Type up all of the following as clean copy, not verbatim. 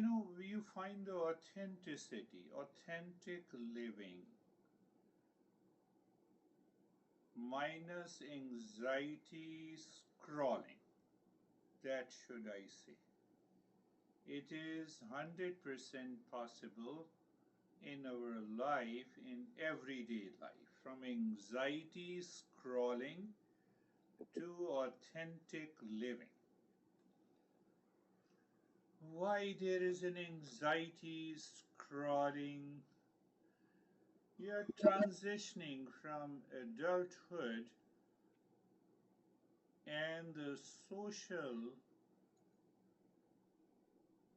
you find the authenticity, authentic living, minus anxiety scrolling. That should I say. It is 100% possible in our life, in everyday life, from anxiety scrolling to authentic living. Why there is an anxiety scrolling? You're transitioning from adulthood, and the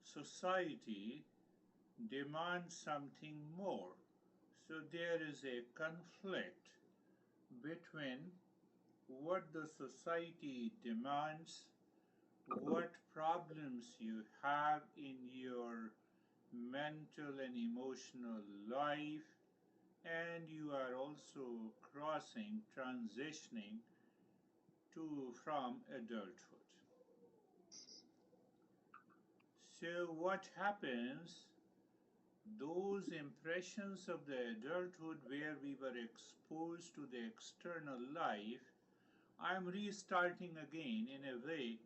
society demands something more. So there is a conflict between what the society demands, what problems you have in your mental and emotional life, and you are also transitioning to from adulthood. So what happens, those impressions of the adulthood where we were exposed to the external life, I'm restarting again in a way,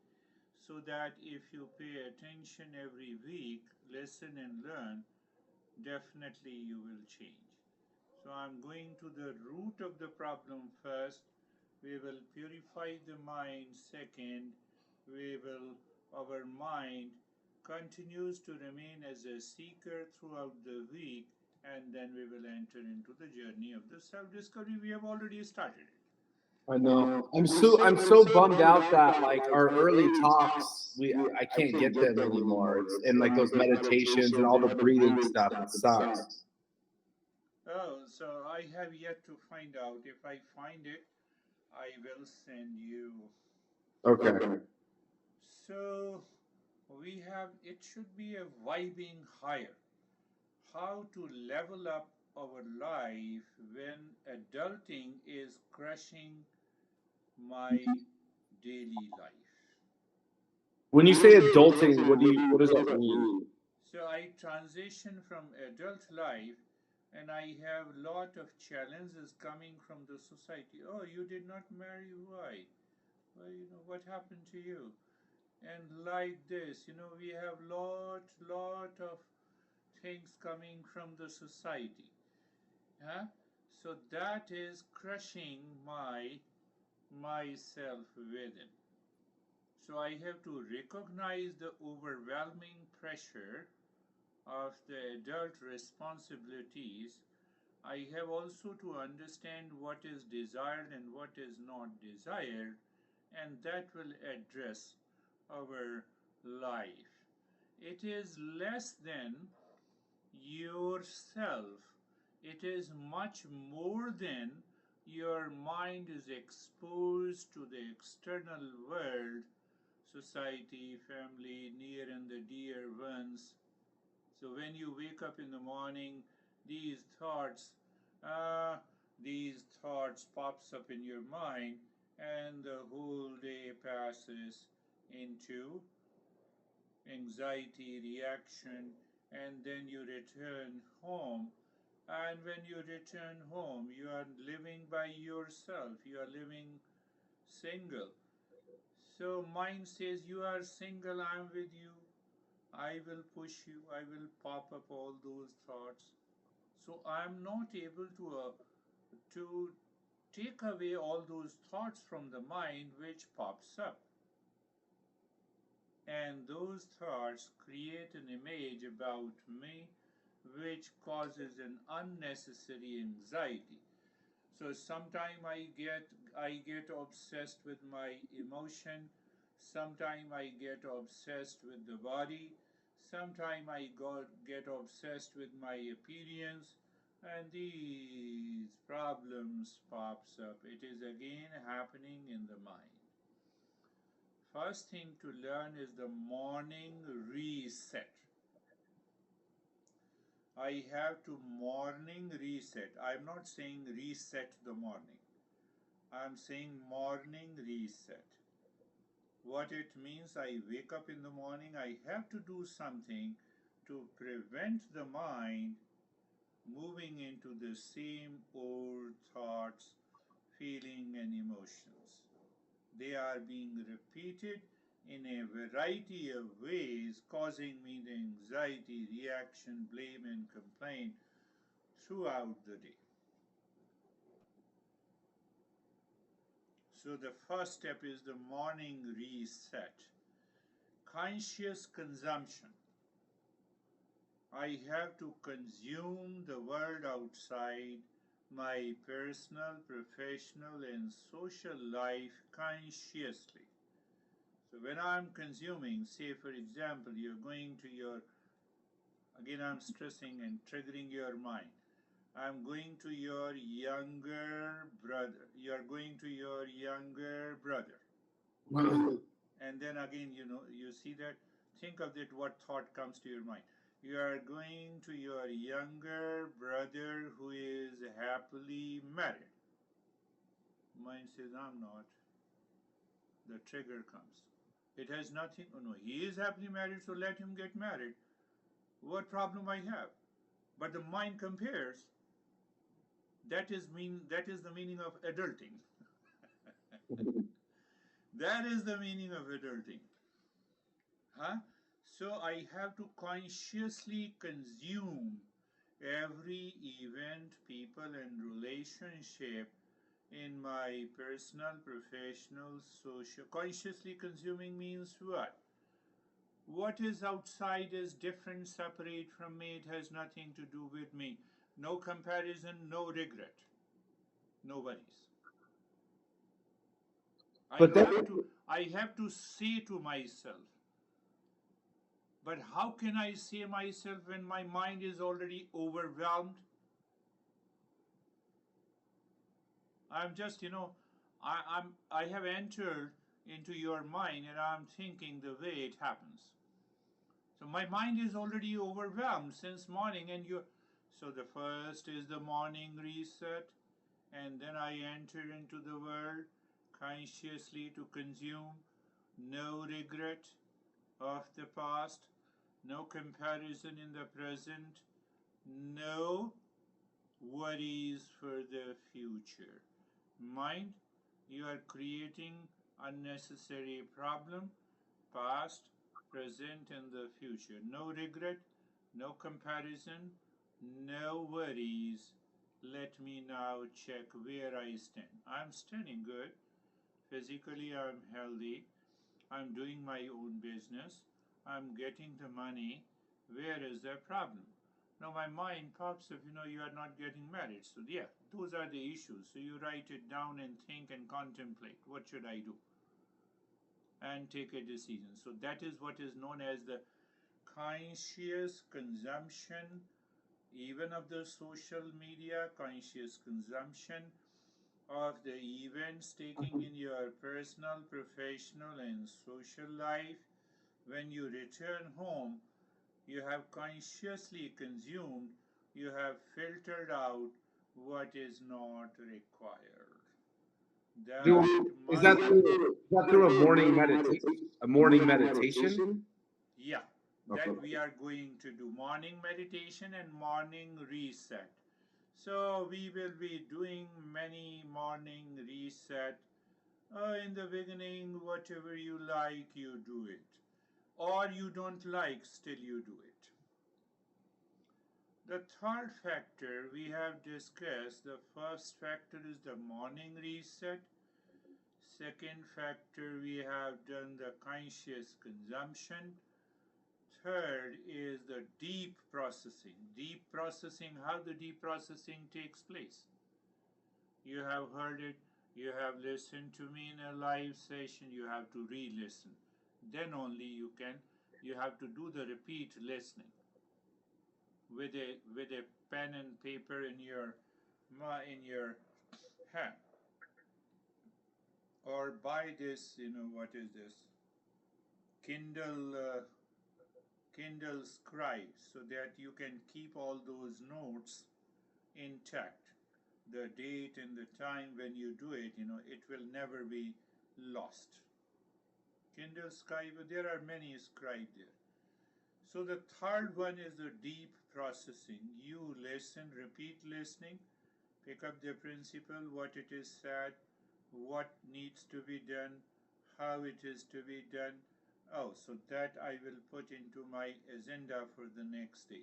so that if you pay attention every week, listen and learn, definitely you will change. So I'm going to the root of the problem first. We will purify the mind second. We will, our mind continues to remain as a seeker throughout the week, and then we will enter into the journey of the self-discovery. We have already started it. I know. I'm so bummed out that like our early talks, I can't get them anymore. And like those meditations and all the breathing stuff, it sucks. Oh, so I have yet to find out. If I find it, I will send you. Okay. So we have, it should be a vibing higher. How to level up our life when adulting is crushing my daily life. When you say adulting, what does that mean? So I transition from adult life, and I have a lot of challenges coming from the society. Oh, you did not marry, why? Well, what happened to you? And like this, we have lot of things coming from the society. Huh? So that is crushing myself within. So I have to recognize the overwhelming pressure of the adult responsibilities. I have also to understand what is desired and what is not desired, and that will address our life. It is less than yourself. It is much more than your mind is exposed to the external world, society, family, near and the dear ones. So when you wake up in the morning, these thoughts, uh, these thoughts pops up in your mind, and the whole day passes into anxiety reaction, and then you return home. And when you return home, you are living by yourself, you are living single. So mind says, you are single, I'm with you, I will push you, I will pop up all those thoughts. So I'm not able to take away all those thoughts from the mind which pops up. And those thoughts create an image about me which causes an unnecessary anxiety. So sometimes I get obsessed with my emotion, sometimes I get obsessed with the body, sometimes get obsessed with my appearance, and these problems pops up. It is again happening in the mind. First thing to learn is the morning reset. I have to morning reset. I'm not saying reset the morning. I'm saying morning reset. What it means, I wake up in the morning, I have to do something to prevent the mind moving into the same old thoughts, feeling and emotions. They are being repeated in a variety of ways, causing me the anxiety, reaction, blame and complaint throughout the day. So the first step is the morning reset. Conscious consumption. I have to consume the world outside my personal, professional, and social life consciously. So when I'm consuming, say for example, you're going to your, again I'm stressing and triggering your mind. I'm going to your younger brother. You're going to your younger brother. And then again, you see that, think of that, what thought comes to your mind. You are going to your younger brother who is happily married. Mind says, I'm not. The trigger comes. It has nothing, oh no, he is happily married, so let him get married. What problem I have? But the mind compares. That is the meaning of adulting. That is the meaning of adulting. Huh? So I have to consciously consume every event, people, and relationship in my personal, professional, social. Consciously consuming means what? What is outside is different, separate from me. It has nothing to do with me. No comparison, no regret. Nobody's. But then, I have to say to myself, but how can I say myself when my mind is already overwhelmed? I'm just, I have entered into your mind and I'm thinking the way it happens. So my mind is already overwhelmed since morning, and you. So the first is the morning reset, and then I enter into the world consciously to consume. No regret of the past, no comparison in the present, no worries for the future. Mind, you are creating unnecessary problem, past, present, and the future. No regret, no comparison, no worries. Let me now check where I stand. I'm standing good. Physically, I'm healthy. I'm doing my own business. I'm getting the money. Where is the problem? Now my mind pops up, you are not getting married. So yeah, those are the issues. So you write it down and think and contemplate. What should I do? And take a decision. So that is what is known as the conscious consumption, even of the social media, conscious consumption of the events taking in your personal, professional, and social life. When you return home, you have consciously consumed, you have filtered out what is not required. do, That is must. that through a morning meditation? A morning meditation? Yeah, Okay. that we are going to do morning meditation and morning reset. So we will be doing many morning reset. In the beginning, whatever you like, you do it. Or you don't like, still you do it. The third factor we have discussed, the first factor is the morning reset. Second factor, we have done the conscious consumption. Third is the deep processing. Deep processing, how the deep processing takes place. You have heard it, you have listened to me in a live session, you have to re-listen. Then only you have to do the repeat listening with a pen and paper in your hand, or buy this, what is this, Kindle Scribe, so that you can keep all those notes intact. The date and the time when you do it, it will never be lost. Kindle Scribe, there are many scribe there. So the third one is the deep processing. You listen, repeat listening, pick up the principle, what it is said, what needs to be done, how it is to be done. Oh, so that I will put into my agenda for the next day.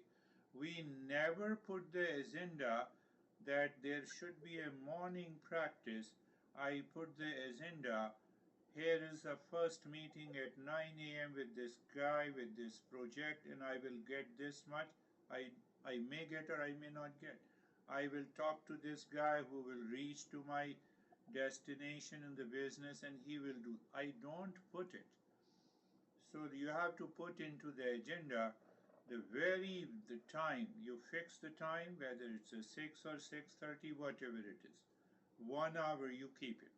We never put the agenda that there should be a morning practice. I put the agenda, here is a first meeting at 9 a.m. with this guy, with this project, and I will get this much. I, I may get or I may not get. I will talk to this guy who will reach to my destination in the business and he will do. I don't put it. So you have to put into the agenda the time. You fix the time, whether it's a 6 or 6:30, whatever it is. 1 hour you keep it.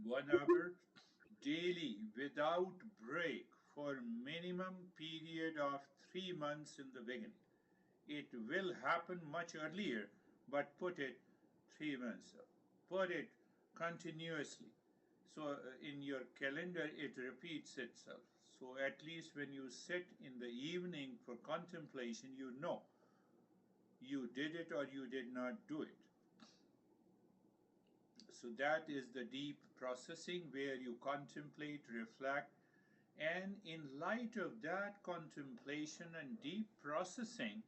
1 hour daily without break for minimum period of 3 months in the beginning. It will happen much earlier, but put it 3 months. Put it continuously. So in your calendar, it repeats itself. So at least when you sit in the evening for contemplation, you know you did it or you did not do it. So that is the deep processing where you contemplate, reflect, and in light of that contemplation and deep processing,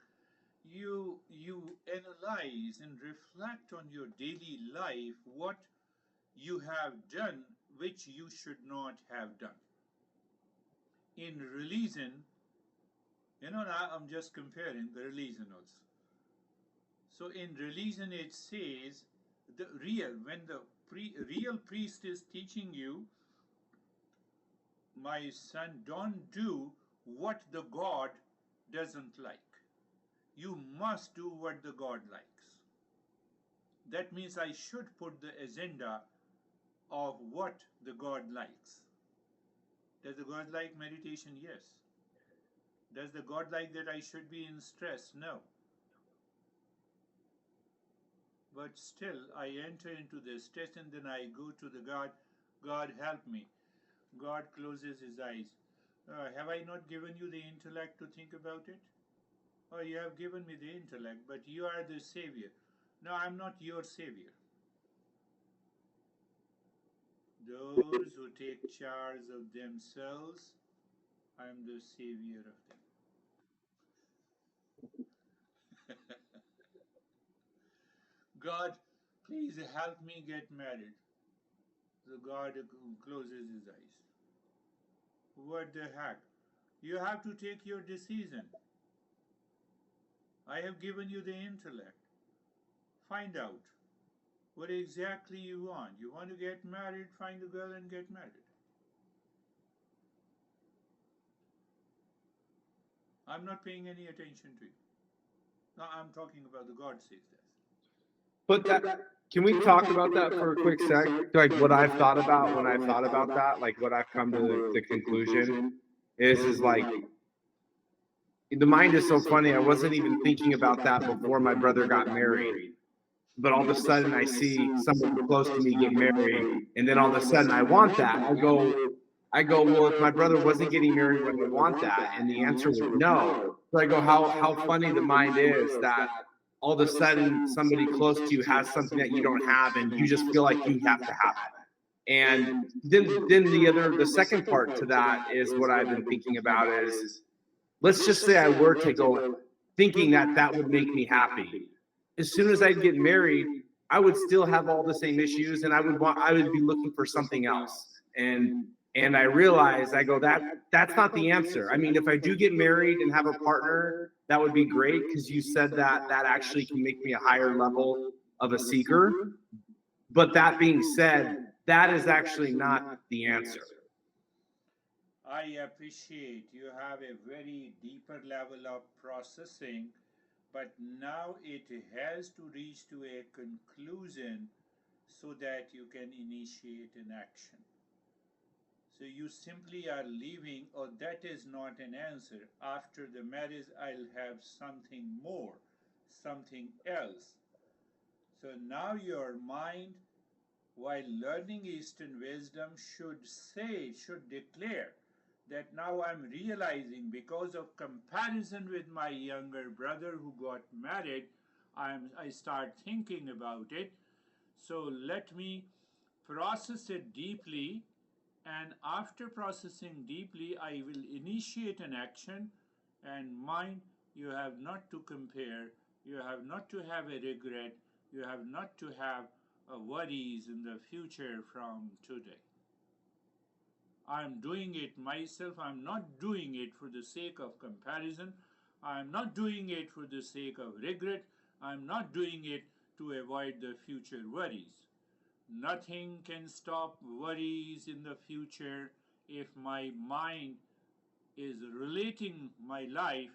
you analyze and reflect on your daily life, what you have done which you should not have done. In religion, now I'm just comparing the religion also. So in religion it says the real when the real priest is teaching you, my son, don't do what the god doesn't like. You must do what the god likes. That means I should put the agenda of what the god likes. Does the god like meditation? Yes. Does the god like that I should be in stress? No. But still I enter into the stress and then I go to the god. God help me. God closes his eyes. Have I not given you the intellect to think about it? Oh, you have given me the intellect, but you are the savior. No, I'm not your savior. Those who take charge of themselves, I'm the savior of them. God, please help me get married. The God closes his eyes. What the heck? You have to take your decision. I have given you the intellect. Find out what exactly you want. You want to get married, find a girl and get married. I'm not paying any attention to you. No, I'm talking about the God says that. But can we talk about that for a quick sec? Like what I've thought about when I've thought about that, like what I've come to the conclusion is like the mind is so funny. I wasn't even thinking about that before my brother got married. But all of a sudden I see somebody close to me get married, and then all of a sudden I want that. I go, well, if my brother wasn't getting married, would I want that? And the answer was no. So I go, how funny the mind is that all of a sudden somebody close to you has something that you don't have, and you just feel like you have to have it. And then the second part to that is what I've been thinking about is, let's just say I were to go thinking that that would make me happy. As soon as I'd get married, I would still have all the same issues, and I would be looking for something else. And I realized, I go, that's not the answer. I mean, if I do get married and have a partner, that would be great, because you said that actually can make me a higher level of a seeker. But that being said, that is actually not the answer. I appreciate you have a very deeper level of processing, but now it has to reach to a conclusion so that you can initiate an action. So you simply are leaving, oh, that is not an answer. After the marriage, I'll have something more, something else. So now your mind, while learning Eastern wisdom, should declare that now I'm realizing because of comparison with my younger brother who got married, I start thinking about it. So let me process it deeply, and after processing deeply, I will initiate an action. And mind, you have not to compare, you have not to have a regret, you have not to have worries in the future from today. I'm doing it myself. I'm not doing it for the sake of comparison. I'm not doing it for the sake of regret. I'm not doing it to avoid the future worries. Nothing can stop worries in the future if my mind is relating my life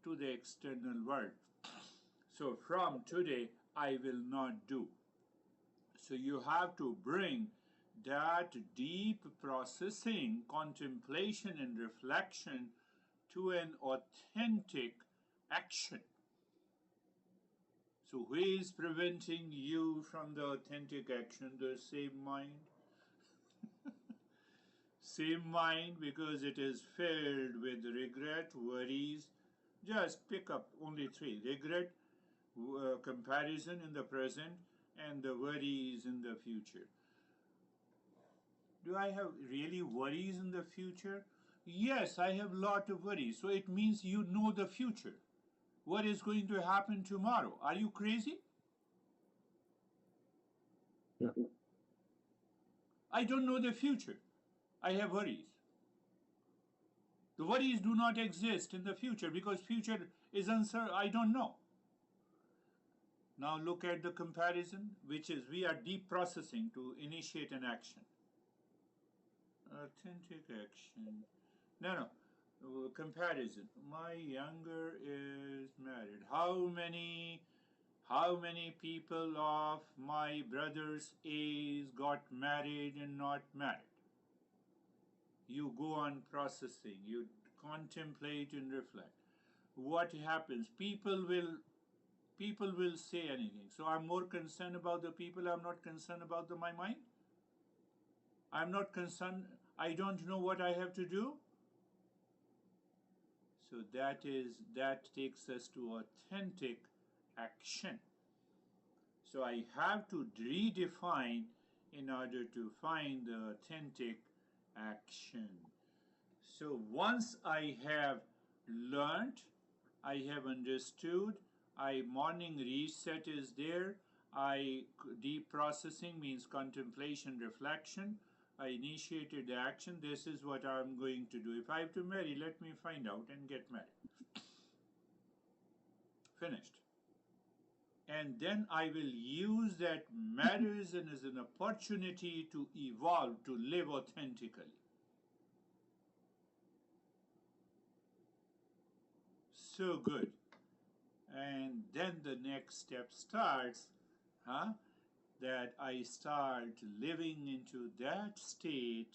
to the external world. So from today, I will not do. So you have to bring that deep processing, contemplation, and reflection to an authentic action. So who is preventing you from the authentic action? The same mind. Same mind, because it is filled with regret, worries. Just pick up only three: regret, comparison in the present, and the worries in the future. Do I have really worries in the future? Yes, I have a lot of worries. So it means you know the future. What is going to happen tomorrow? Are you crazy? Yeah. I don't know the future. I have worries. The worries do not exist in the future because future is uncertain. I don't know. Now look at the comparison, which is we are deep processing to initiate an action. Authentic action. No, no. Comparison. My younger is married. How many people of my brother's age got married and not married? You go on processing, you contemplate and reflect. What happens? People will say anything. So I'm more concerned about the people. I'm not concerned about my mind. I'm not concerned. I don't know what I have to do. So that takes us to authentic action. So I have to redefine in order to find the authentic action. So once I have learned, I have understood, morning reset is there. Deep processing means contemplation, reflection. I initiated the action. This is what I'm going to do. If I have to marry, let me find out and get married. Finished. And then I will use that marriage as an opportunity to evolve, to live authentically. So good. And then the next step starts, that I start living into that state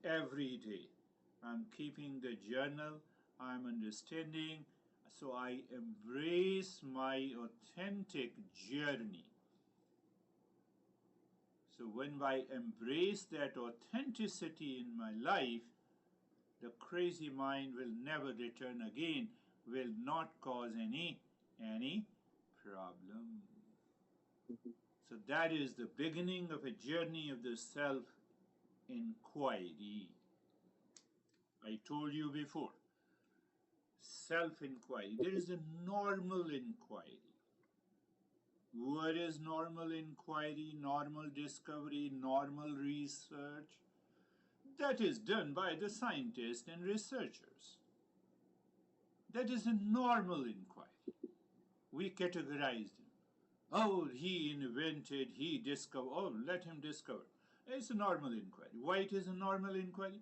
every day. I'm keeping the journal, I'm understanding, so I embrace my authentic journey. So when I embrace that authenticity in my life, the crazy mind will never return again, will not cause any problem. So that is the beginning of a journey of the self inquiry. I told you before, self inquiry. There is a normal inquiry. What is normal inquiry, normal discovery, normal research? That is done by the scientists and researchers. That is a normal inquiry. We categorize them. Oh, he invented, he discovered. Oh, let him discover. It's a normal inquiry. Why it is a normal inquiry?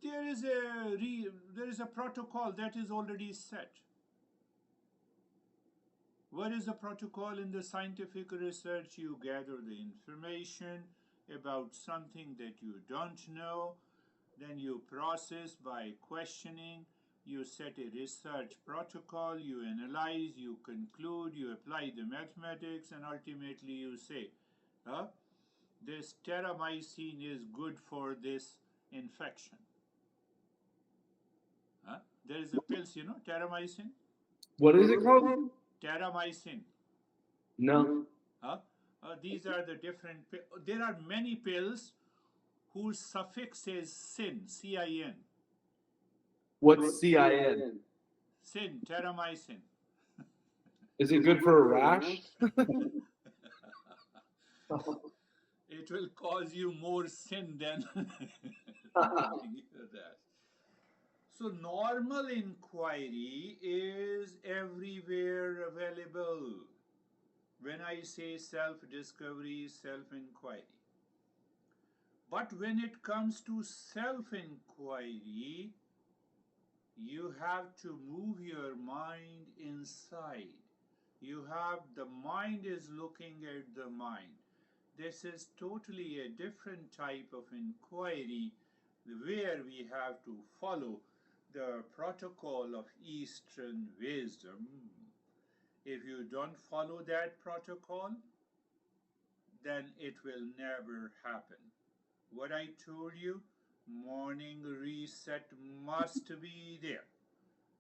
There is a protocol that is already set. What is the protocol in the scientific research? You gather the information about something that you don't know, then you process by questioning, you set a research protocol, you analyze, you conclude, you apply the mathematics, and ultimately you say, this terramycin is good for this infection. There is a pills, you know, terramycin. What is it called? Terramycin. No. Huh? These are the different. There are many pills whose suffix is sin, C-I-N. What's CIN? Sin, terramycin. Is it good for a rash? It will cause you more sin than relieving you of that. So normal inquiry is everywhere available. When I say self-discovery, self-inquiry. But when it comes to self-inquiry, you have to move your mind inside. The mind is looking at the mind. This is totally a different type of inquiry where we have to follow the protocol of Eastern wisdom. If you don't follow that protocol, then it will never happen. What I told you, morning reset must be there.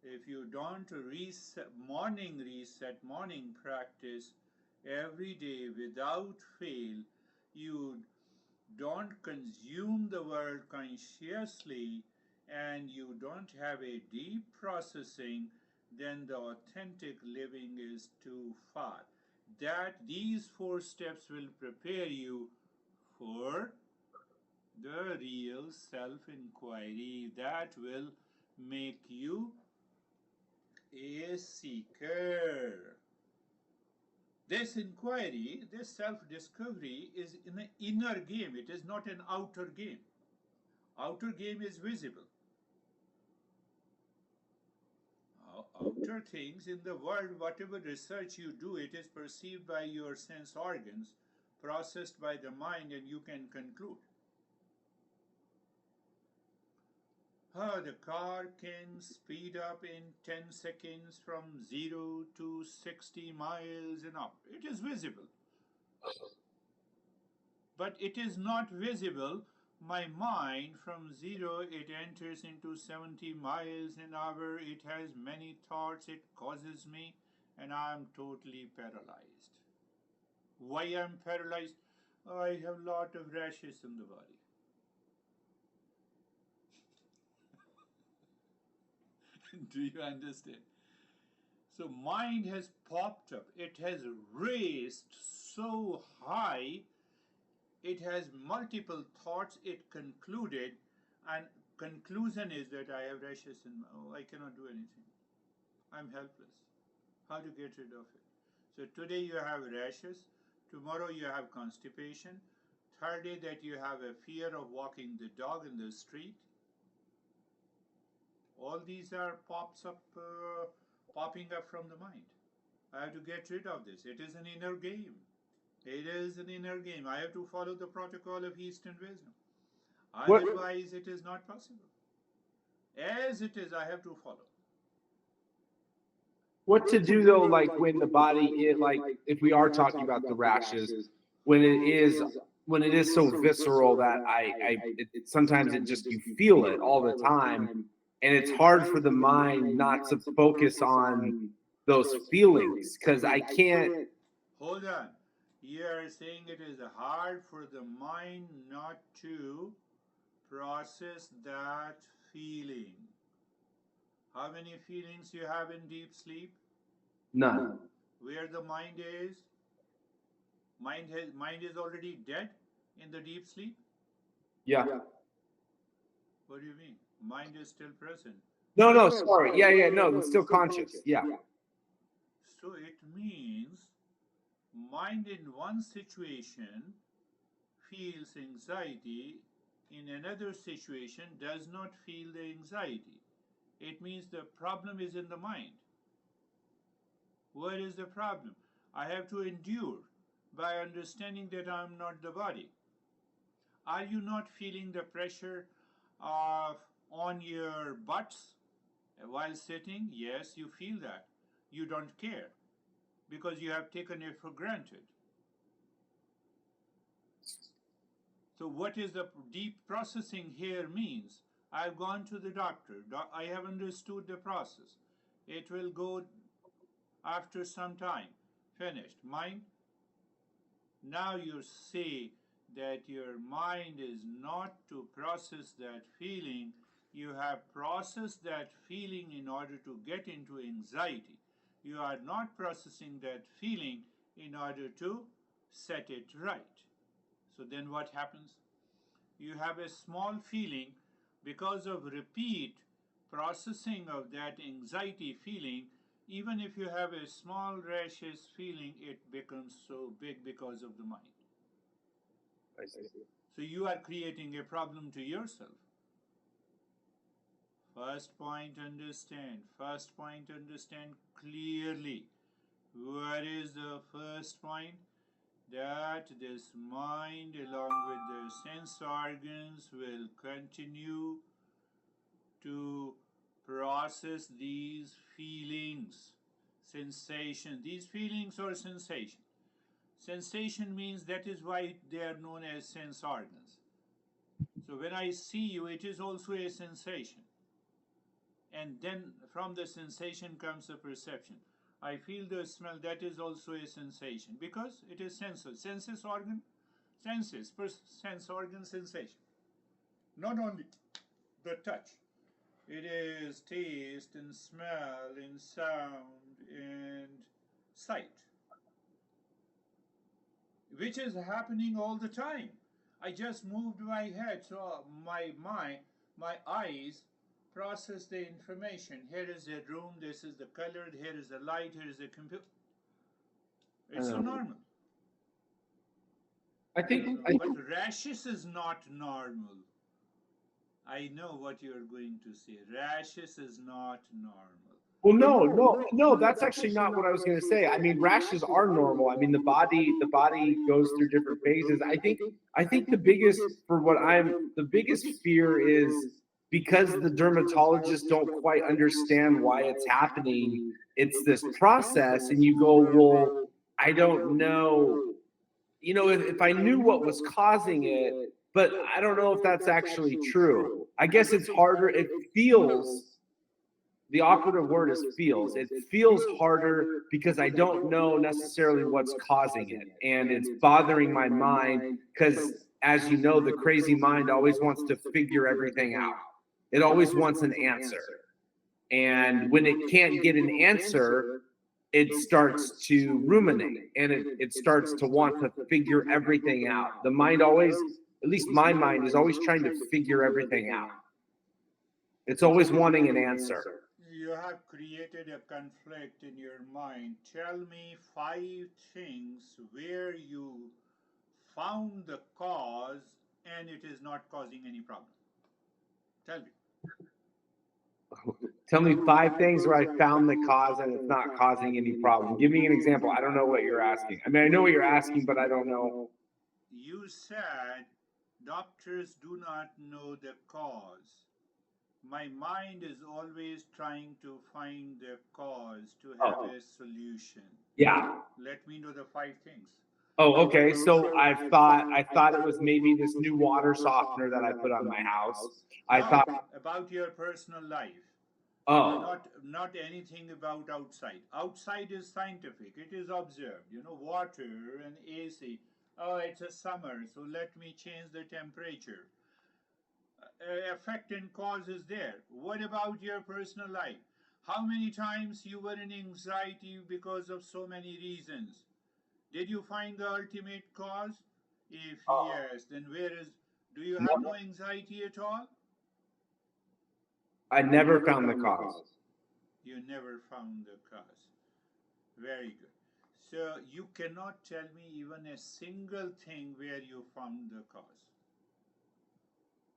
If you don't reset, morning practice every day without fail, you don't consume the world consciously, and you don't have a deep processing, then the authentic living is too far. That these four steps will prepare you for the real self-inquiry that will make you a seeker. This inquiry, this self-discovery is an inner game. It is not an outer game. Outer game is visible. Outer things in the world, whatever research you do, it is perceived by your sense organs, processed by the mind, and you can conclude. The car can speed up in 10 seconds from 0 to 60 miles an hour. It is visible. But it is not visible. My mind, from 0, it enters into 70 miles an hour. It has many thoughts. It causes me, and I am totally paralyzed. Why I am paralyzed? I have a lot of rashes in the body. Do you understand? So mind has popped up. It has raised so high. It has multiple thoughts. It concluded, and conclusion is that I have rashes and I cannot do anything. I'm helpless. How to get rid of it? So today you have rashes. Tomorrow you have constipation. Third day that you have a fear of walking the dog in the street. All these are popping up from the mind. I have to get rid of this. It is an inner game. It is an inner game. I have to follow the protocol of Eastern wisdom. What Otherwise, it is not possible. As it is, I have to follow. what to do though, like when the body like if we are talking about the rashes, when it is so visceral that sometimes it just you feel it all the time, and it's hard for the mind not to focus on those feelings because I can't. Hold on. You are saying it is hard for the mind not to process that feeling. How many feelings you have in deep sleep? None. Where the mind is? Mind is already dead in the deep sleep? Yeah. What do you mean? Mind is still present. No, sorry. Yeah, no, it's still conscious. Yeah. So it means mind in one situation feels anxiety, in another situation does not feel the anxiety. It means the problem is in the mind. What is the problem? I have to endure by understanding that I am not the body. Are you not feeling the pressure of on your butts while sitting? Yes, you feel that. You don't care because you have taken it for granted. So what is the deep processing here means? I've gone to the doctor. I have understood the process. It will go after some time. Finished. Mind. Now you say that your mind is not to process that feeling. You have processed that feeling in order to get into anxiety. You are not processing that feeling in order to set it right. So then what happens? You have a small feeling because of repeat processing of that anxiety feeling. Even if you have a small rashes feeling, it becomes so big because of the mind. I see. So you are creating a problem to yourself. First point, understand. First point, understand clearly. What is the first point? That this mind, along with the sense organs, will continue to process these feelings, sensation. These feelings or sensation. Sensation means that is why they are known as sense organs. So when I see you, it is also a sensation. And then from the sensation comes the perception. I feel the smell, that is also a sensation because it is senses. Senses organ, senses, sense organ sensation. Not only the touch, it is taste and smell and sound and sight, which is happening all the time. I just moved my head, so my eyes process the information. Here is a room, this is the color, here is the light, here is the computer. It's so normal. I think But rashes is not normal. I know what you're going to say. Rashes is not normal. well, no, that's actually not what I was going to say. I mean, rashes are normal. I mean, the body goes through different phases. I think the biggest fear is because the dermatologists don't quite understand why it's happening. It's this process, and you go, well, I don't know. If I knew what was causing it, but I don't know if that's actually true. I guess it's harder. It feels the operative word is feels. It feels harder because I don't know necessarily what's causing it. And it's bothering my mind because, as you know, the crazy mind always wants to figure everything out. It always wants an answer. And when it can't get an answer, it starts to ruminate and it starts to want to figure everything out. The mind always, at least my mind, is always trying to figure everything out. It's always wanting an answer. You have created a conflict in your mind. Tell me 5 things where you found the cause and it is not causing any problem. Tell me. Tell me 5 things where I found the cause and it's not causing any problem. Give me an example. I don't know what you're asking. I mean, I know what you're asking, but I don't know. You said doctors do not know the cause. My mind is always trying to find the cause to have Oh, a solution. yeah. Let me know the 5 things. Oh, okay. So I thought it was maybe this new water softener that I put on my house. I No, thought, about your personal life. oh, Not anything about outside. Outside is scientific. It is observed. Water and AC. Oh, it's a summer, so let me change the temperature. Effect and cause is there. What about your personal life? How many times you were in anxiety because of so many reasons? Did you find the ultimate cause? If yes, then where is? Do you have no anxiety at all? I never found the cause. You never found the cause. Very good. So you cannot tell me even a single thing where you found the cause.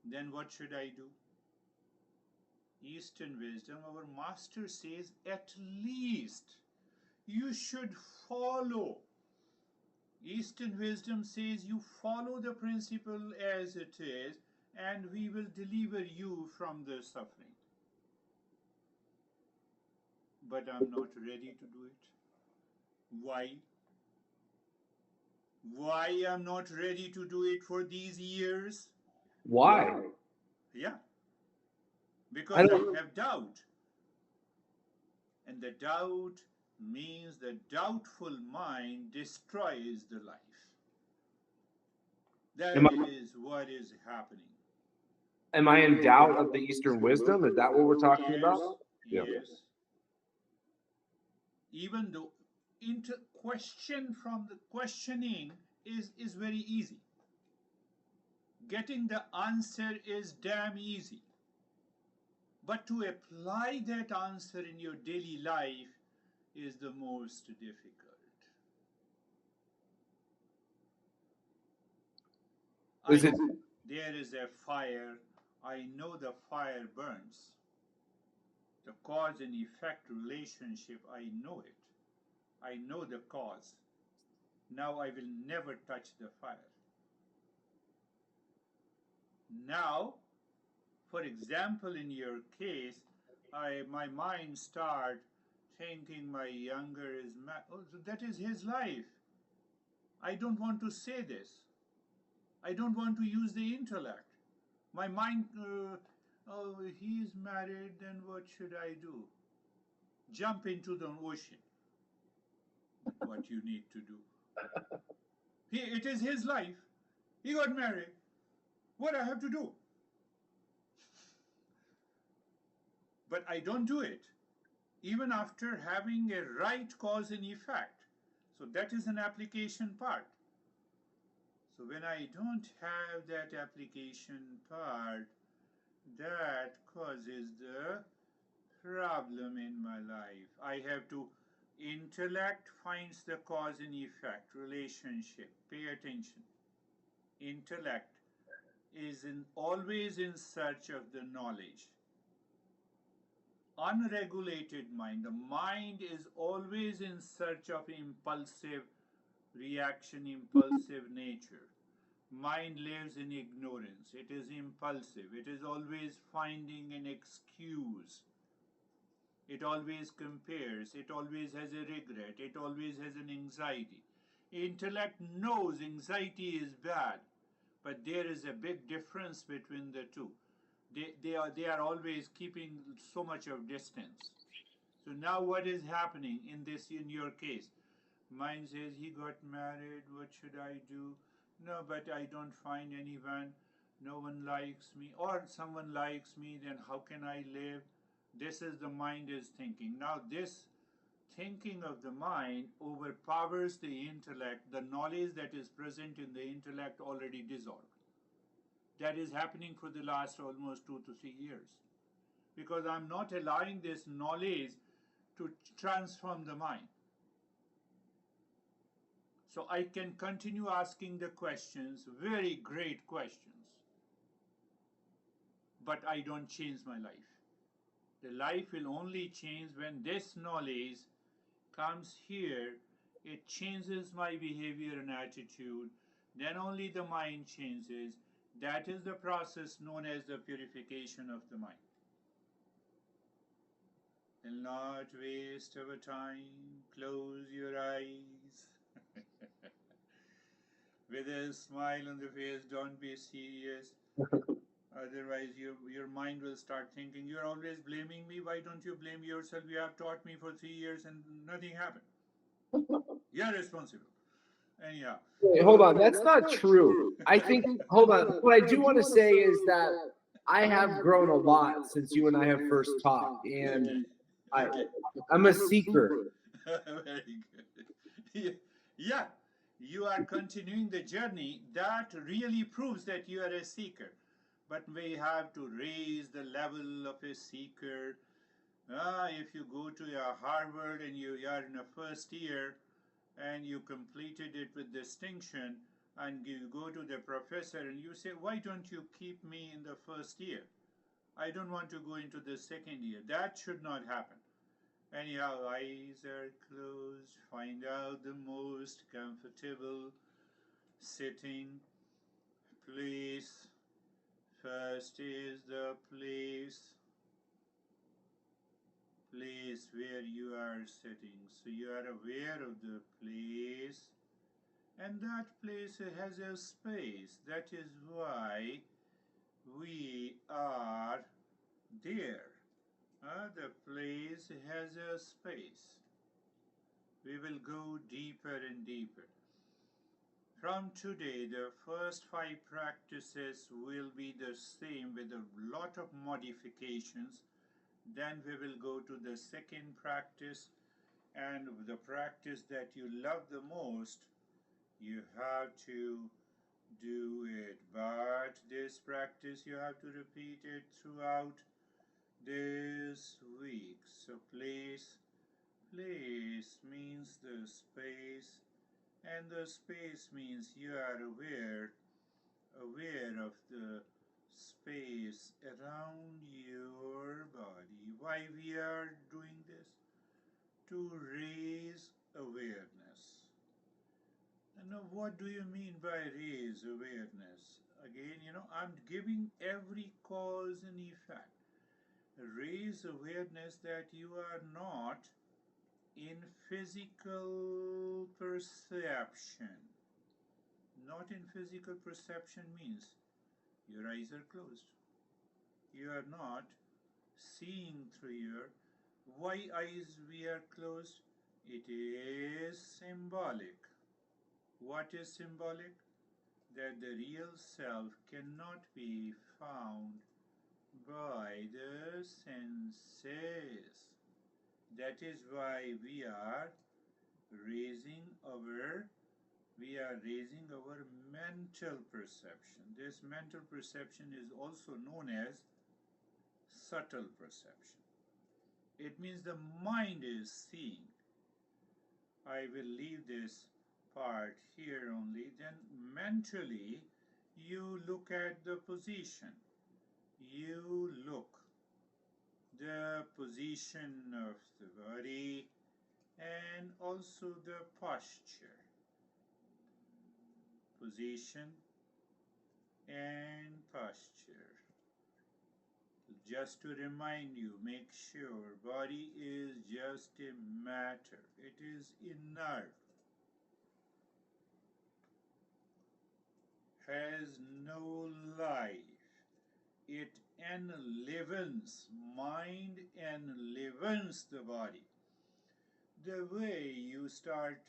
Then what should I do? Eastern wisdom, our master says at least you should follow. Eastern wisdom says you follow the principle as it is, and we will deliver you from the suffering. But I'm not ready to do it. Why? Why I'm not ready to do it for these years? Why? Yeah. because I have doubt. And the doubt means the doubtful mind destroys the life. Am That I, is what is happening. am I in doubt of the Eastern wisdom? Is that what we're talking Yes, about? Yeah. yes. Even though question from the questioning is very easy. Getting the answer is damn easy. But to apply that answer in your daily life is the most difficult. Is it? There is a fire. I know the fire burns. The cause and effect relationship, I know it. I know the cause. Now I will never touch the fire. Now, for example, in your case, my mind start thinking my younger is mad. Oh, so that is his life. I don't want to say this. I don't want to use the intellect. My mind, oh, he's married, then what should I do? Jump into the ocean. What you need to do. It is his life. He got married. What I have to do? But I don't do it, even after having a right cause and effect. So that is an application part. So when I don't have that application part, that causes the problem in my life. I have to intellect finds the cause and effect relationship. Pay attention. Intellect is always in search of the knowledge. Unregulated mind, the mind is always in search of impulsive reaction, impulsive nature. Mind lives in ignorance. It is impulsive. It is always finding an excuse. It always compares. It always has a regret. It always has an anxiety. Intellect knows anxiety is bad, but there is a big difference between the two. They are always keeping so much of distance. So now what is happening in your case? Mine says he got married. What should I do? No, but I don't find anyone. No one likes me, or someone likes me. Then how can I live? This is the mind is thinking. Now this thinking of the mind overpowers the intellect. The knowledge that is present in the intellect already dissolved. That is happening for the last almost 2 to 3 years because I'm not allowing this knowledge to transform the mind. So I can continue asking the questions, very great questions, but I don't change my life. The life will only change when this knowledge comes here. It changes my behavior and attitude. Then only the mind changes. That is the process known as the purification of the mind. Will not waste our time. Close your eyes. With a smile on the face, don't be serious. Otherwise, your mind will start thinking, you're always blaming me. Why don't you blame yourself? You have taught me for 3 years and nothing happened. You're responsible. Anyhow. Wait, hold on. That's not true. I think, hold on. What I do want to say is that I have grown a lot since you and I have first talked, and I'm a seeker. Very good. Yeah, you are continuing the journey. That really proves that you are a seeker. But we have to raise the level of a seeker. If you go to Harvard and you are in the first year and you completed it with distinction, and you go to the professor and you say, why don't you keep me in the first year? I don't want to go into the second year. That should not happen. Anyhow, eyes are closed. Find out the most comfortable sitting place. First is the place where you are sitting. So you are aware of the place, and that place has a space. That is why we are There, the place has a space. We will go deeper and deeper. From today, the first 5 practices will be the same with a lot of modifications. Then we will go to the second practice, and the practice that you love the most, you have to do it. But this practice, you have to repeat it throughout this week. So place means the space, and the space means you are aware of the space around your body. Why we are doing this? To raise awareness. And now what do you mean by raise awareness? Again, I'm giving every cause and effect. Raise awareness that you are not in physical perception. Not in physical perception means your eyes are closed. You are not seeing through your. Why eyes we are closed? It is symbolic. What is symbolic? That the real self cannot be found by the senses. That is why we are raising our mental perception. This mental perception is also known as subtle perception. It means the mind is seeing. I will leave this part here only. Then mentally, you look at the position. You look the position of the body and also the posture. Position and posture. Just to remind you, make sure body is just a matter. It is inert. Has no life. It enlivens, mind enlivens the body. The way you start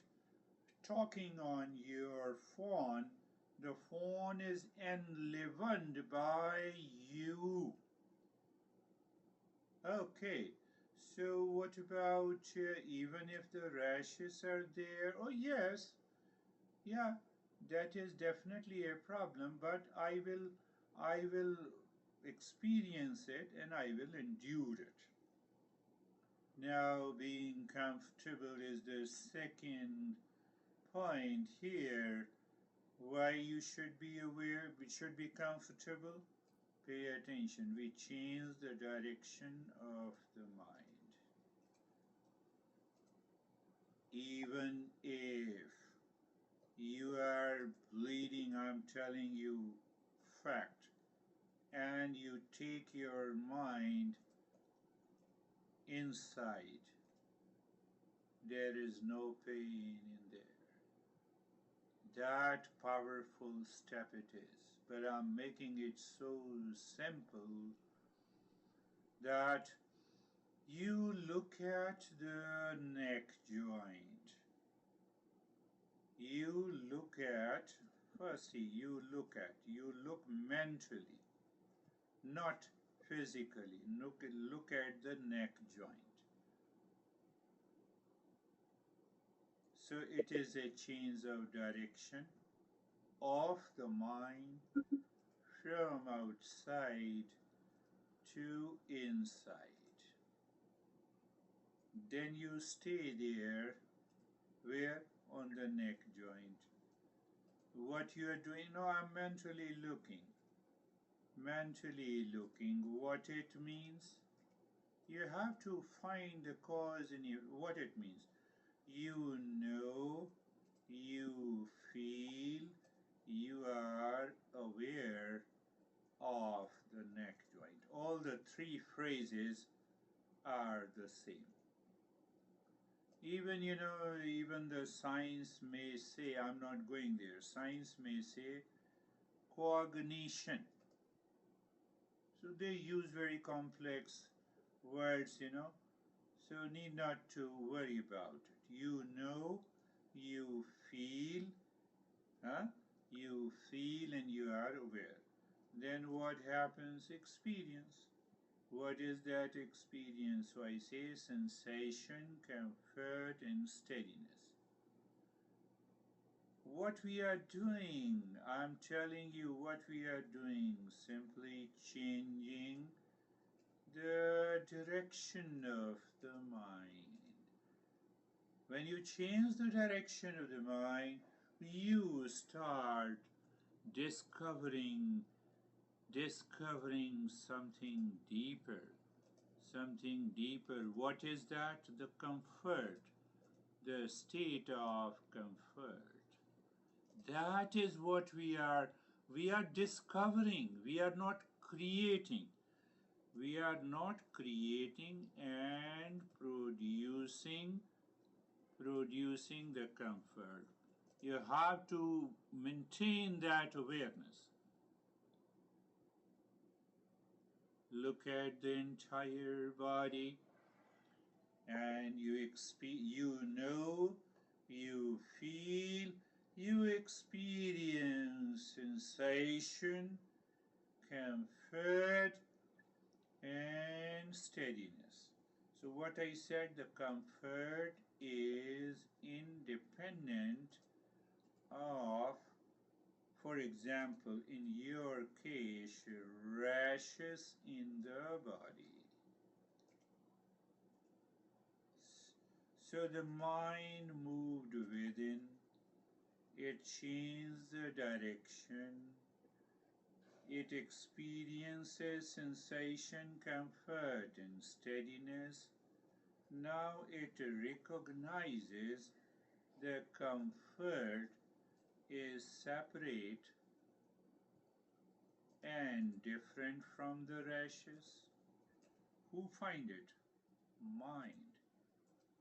talking on your phone, the phone is enlivened by you. Okay, so what about even if the rashes are there? Oh yes, yeah, that is definitely a problem, but I will experience it and I will endure it. Now being comfortable is the second point here. Why you should be aware, we should be comfortable. Pay attention, we change the direction of the mind. Even if you are bleeding, I'm telling you fact, and you take your mind inside, there is no pain in there. That powerful step it is, but I'm making it so simple that you look at the neck joint. You look at, firstly, you look mentally, not physically. Look at the neck joint. So it is a change of direction of the mind from outside to inside. Then you stay there, where? On the neck joint. What you are doing? No, I'm mentally looking. Mentally looking. What it means? You have to find the cause in you. What it means? You know, you feel, you are aware of the neck joint. All the 3 phrases are the same. Even the science may say, I'm not going there, science may say cognition. So So they use very complex words, so need not to worry about it. You know, you feel, huh? You feel and you are aware. Then what happens? Experience. What is that experience? So I say sensation, comfort, and steadiness. What we are doing, I'm telling you what we are doing, simply changing the direction of the mind. When you change the direction of the mind, you start discovering something deeper. Something deeper. What is that? The comfort, the state of comfort. That is what we are discovering. We are not creating. We are not creating and producing the comfort. You have to maintain that awareness. Look at the entire body, and you know, you feel, you experience sensation, comfort, and steadiness. So what I said, the comfort is independent of, for example, in your case, rashes in the body. So the mind moved within, it changed the direction, it experiences sensation, comfort, and steadiness. Now it recognizes the comfort is separate and different from the rashes. Who find it? Mind.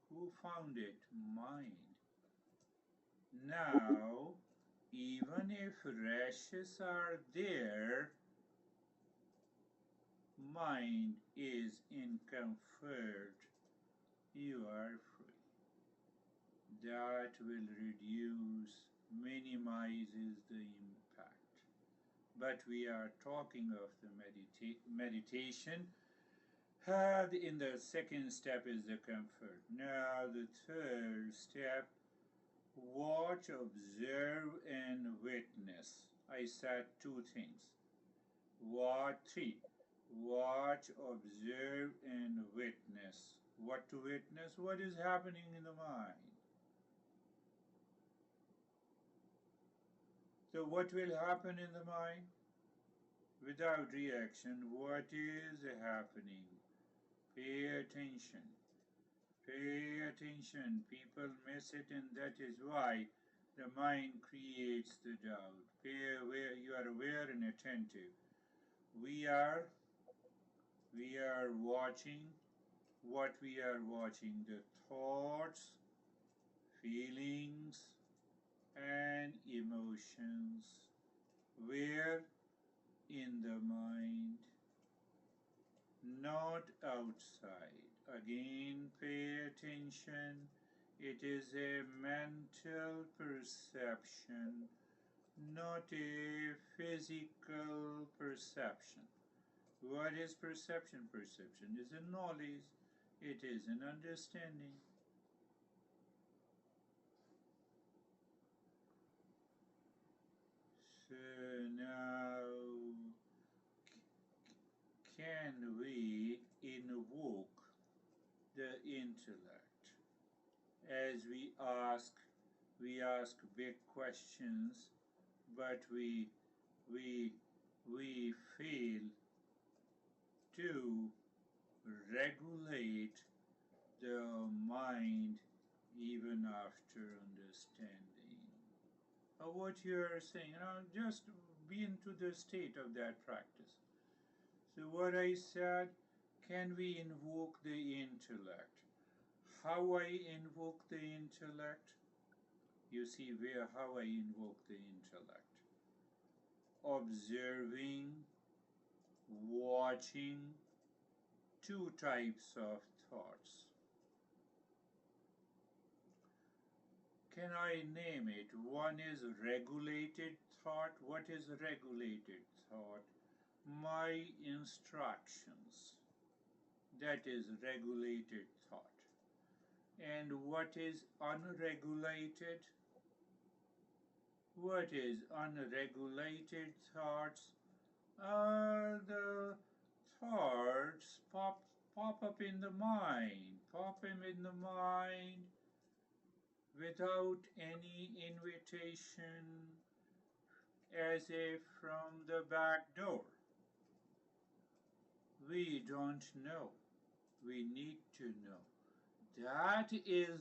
Who found it? Mind. Now, even if rashes are there, mind is in comfort, you are free. That will minimizes the impact. But we are talking of the meditation. In the second step is the comfort. Now the third step, watch, observe, and witness. I said two things. Three. Watch, observe, and witness. What to witness? What is happening in the mind? So what will happen in the mind? Without reaction, what is happening? Pay attention. Pay attention. People miss it, and that is why the mind creates the doubt. You are aware and attentive. We are watching what we are watching, the thoughts, feelings, and emotions. Where? In the mind, not outside. Again, pay attention. It is a mental perception, not a physical perception. What is perception? Perception is a knowledge, it is an understanding. So now, can we invoke the intellect? As we ask big questions, but we fail to regulate the mind even after understanding. What you're saying, just be into the state of that practice. So what I said, can we invoke the intellect? How I invoke the intellect? You see how I invoke the intellect. Observing watching two types of thoughts. Can I name it? One is regulated thought. What is regulated thought? My instructions. That is regulated thought. And what is unregulated? What is unregulated thoughts? Are the thoughts pop up in the mind, without any invitation, as if from the back door. We don't know. We need to know. That is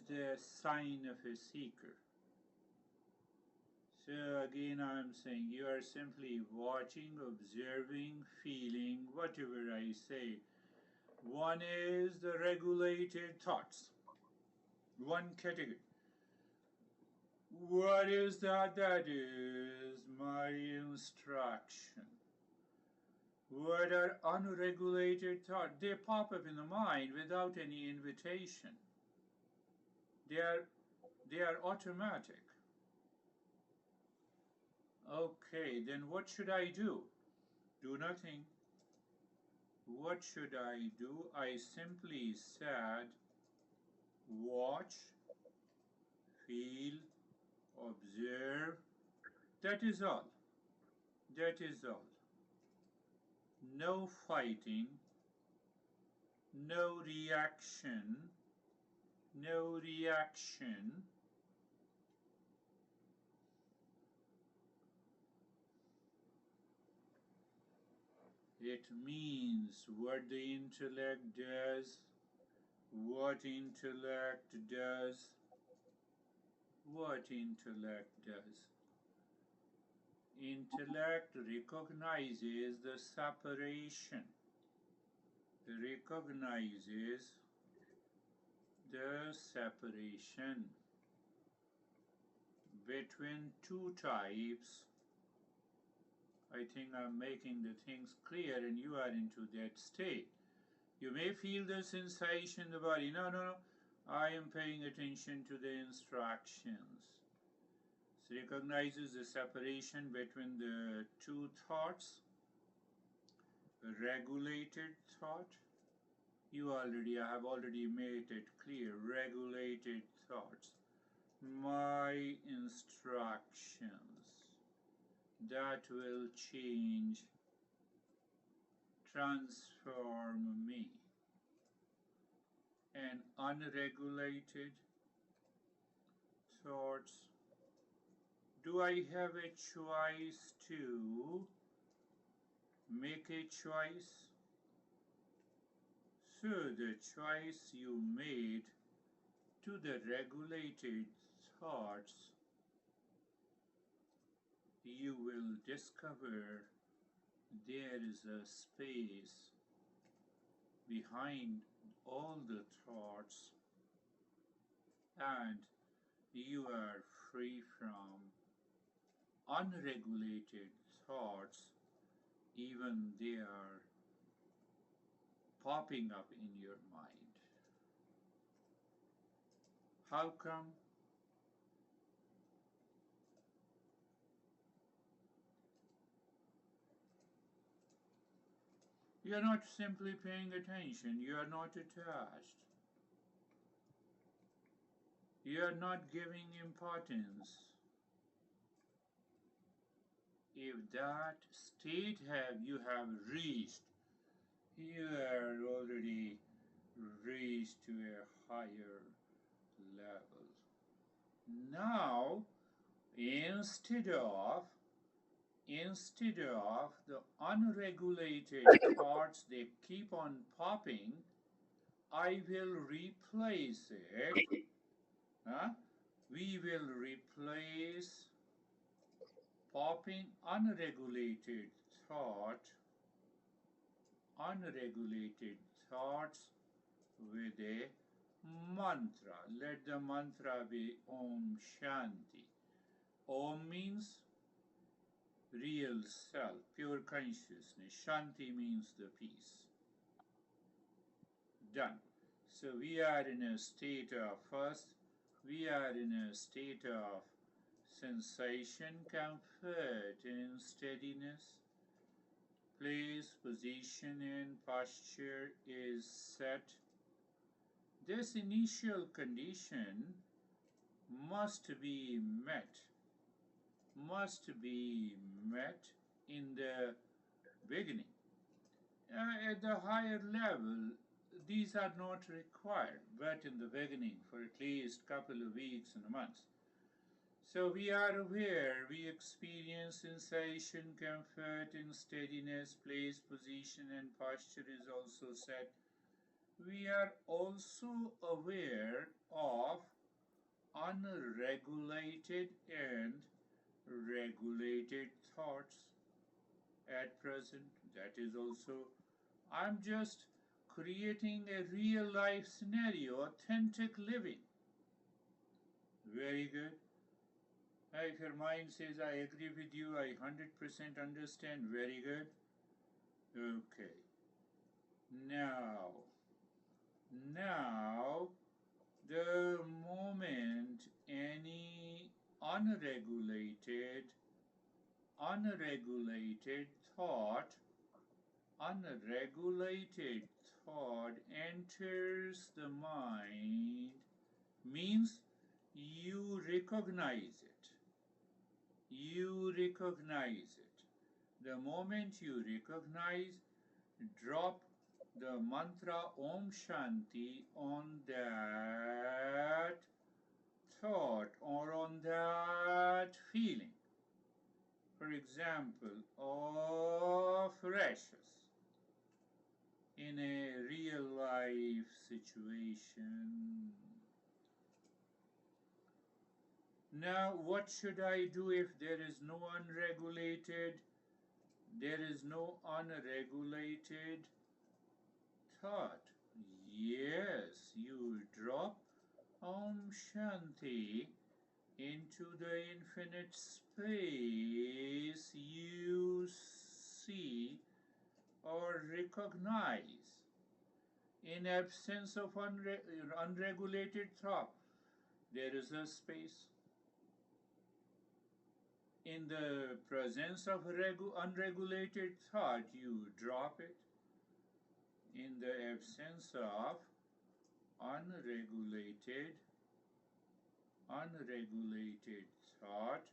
the sign of a seeker. So again, I'm saying you are simply watching, observing, feeling, whatever I say. One is the regulated thoughts. One category. What is that? That is my instruction. What are unregulated thoughts? They pop up in the mind without any invitation. They are automatic. Okay, then what should I do? Do nothing. What should I do? I simply said, watch, feel, observe. That is all. That is all. No fighting, no reaction, no reaction. It means what the intellect does, what intellect does, what intellect does. Intellect recognizes the separation, recognizes the separation between two types. I think I'm making the things clear and you are into that state. You may feel the sensation in the body. No. I am paying attention to the instructions. So it recognizes the separation between the two thoughts. Regulated thought. I have already made it clear. Regulated thoughts. My instructions. That will change, transform me. And unregulated thoughts. Do I have a choice to make a choice? So the choice you made to the regulated thoughts, you will discover there is a space behind all the thoughts and you are free from unregulated thoughts, even they are popping up in your mind. How come? You are not simply paying attention, you are not attached. You are not giving importance. If that state you have reached, you are already reached to a higher level. Now, instead of the unregulated thoughts they keep on popping, I will replace it. We will replace popping unregulated thoughts with a mantra. Let the mantra be Om Shanti. Om means real self, pure consciousness. Shanti means the peace. Done. So we are in a state of, first, we are in a state of sensation, comfort, and steadiness. Place, position, and posture is set. This initial condition must be met, in the beginning. At the higher level, these are not required, but in the beginning, for at least a couple of weeks and months. So we are aware, we experience sensation, comfort, and steadiness, place, position, and posture is also set. We are also aware of unregulated and regulated thoughts at present. That is also, I'm just creating a real life scenario, authentic living. Very good. If your mind says, I agree with you, I 100% understand, very good. Okay. Now, the moment any unregulated thought, enters the mind, means you recognize it. The moment you recognize, drop the mantra Om Shanti on that thought or on that feeling. For example, of rashes in a real life situation. Now, what should I do if there is no unregulated thought? Yes, you drop Om Shanti into the infinite space you see or recognize. In absence of unregulated thought, there is a space. In the presence of unregulated thought, you drop it. In the absence of unregulated thought,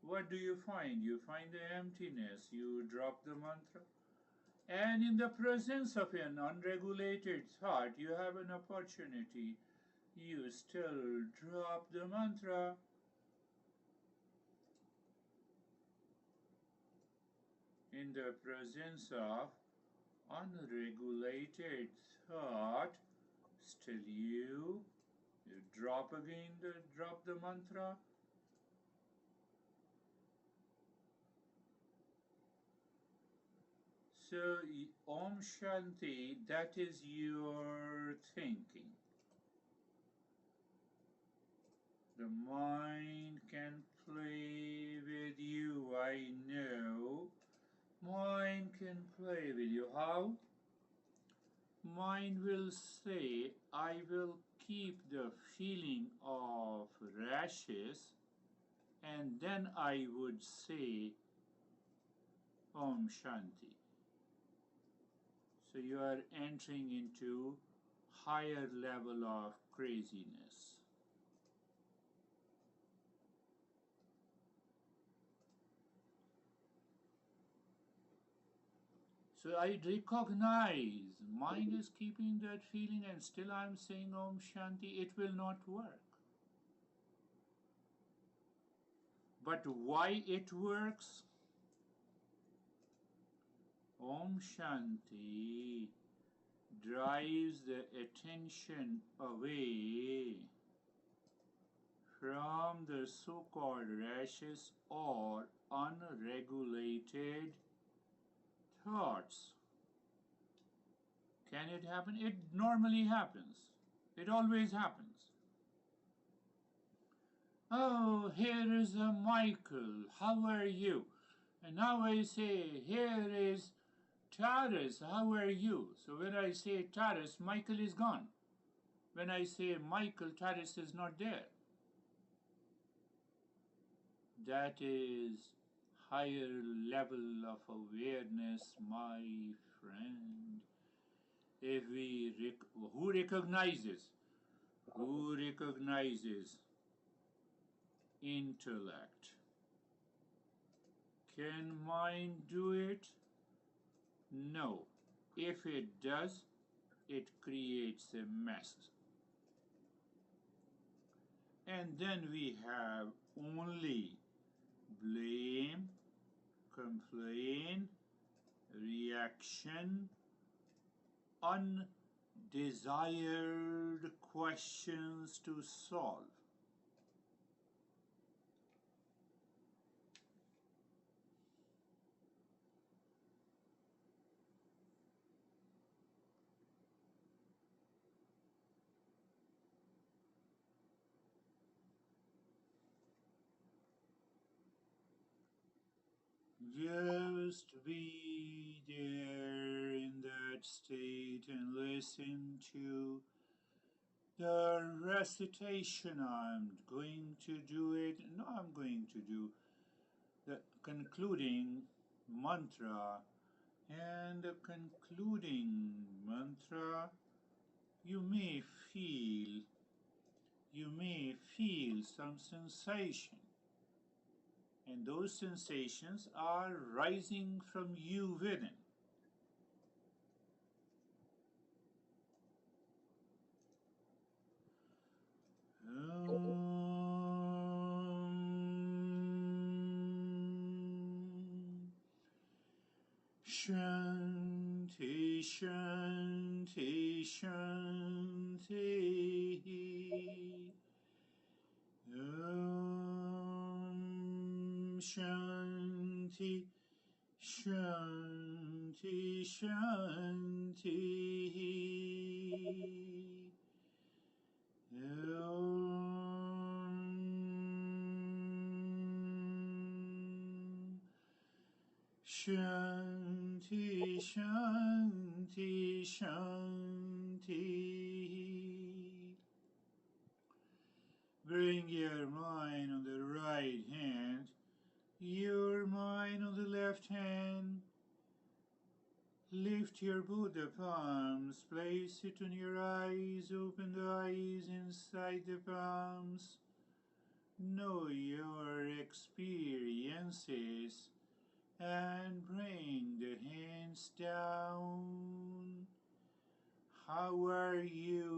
what do you find? You find the emptiness. You drop the mantra. And in the presence of an unregulated thought, you have an opportunity. You still drop the mantra. In the presence of unregulated thought, still you drop the mantra. So Om Shanti, that is your thinking. The mind can play with you, I know. Mind can play with you. How? Mind will say, I will keep the feeling of rashes, and then I would say Om Shanti. So you are entering into higher level of craziness. So I recognize mind is keeping that feeling and still I'm saying Om Shanti. It will not work. But why it works? Om Shanti drives the attention away from the so-called rashes or unregulated thoughts. Can it happen? It normally happens. It always happens. Oh, here is a Michael. How are you? And now I say, here is Taurus, how are you? So when I say Taurus, Michael is gone. When I say Michael, Taurus is not there. That is higher level of awareness, my friend. If we who recognizes intellect? Can mind do it? No. If it does, it creates a mess. And then we have only blame, complain, reaction, undesired questions to solve. Just be there in that state and listen to the recitation. I'm going to do it. No, I'm going to do the concluding mantra. And the concluding mantra, you may feel some sensation. And those sensations are rising from you within. Shanti, Shanti, Shanti. Shanti, Shanti, Shanti. Shanti, Shanti, Shanti. Bring your mind on the right hand, your mind on the left hand. Lift your Buddha palms, place it on your eyes, open the eyes inside the palms. Know your experiences and bring the hands down. How are you?